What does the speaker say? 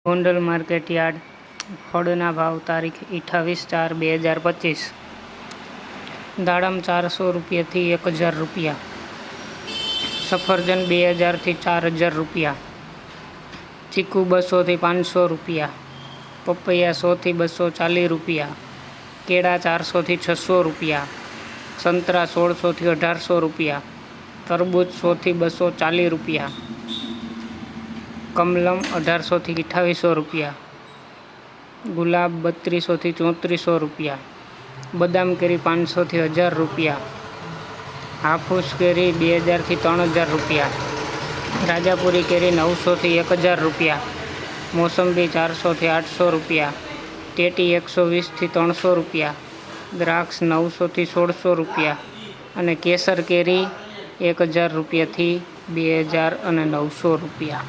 Gondal market yard ફળના ભાવ તારીખ 28/4/2025। દાડમ 400 રૂપિયાથી 1000 રૂપિયા, સફરજન 2000થી 4000 રૂપિયા, ચીકુ 200થી 500 રૂપિયા, પપૈયા 100થી 240 રૂપિયા, કેળા 400થી 600 રૂપિયા, સંતરા 1600થી 1800 રૂપિયા, તરબૂચ 100થી 240 રૂપિયા, કમલમ 1800થી 2800 રૂપિયા, ગુલાબ 3200થી 3400 રૂપિયા, બદામ કેરી 500થી 1000 રૂપિયા, હાફૂસ કેરી 2000થી 3000 રૂપિયા, રાજાપુરી કેરી 900થી 1000 રૂપિયા, મોસંબી 400થી 800 રૂપિયા, ટેટી 120થી 300 રૂપિયા, દ્રાક્ષ 900થી 1600 રૂપિયા અને કેસર કેરી 1000 રૂપિયાથી 2900 રૂપિયા।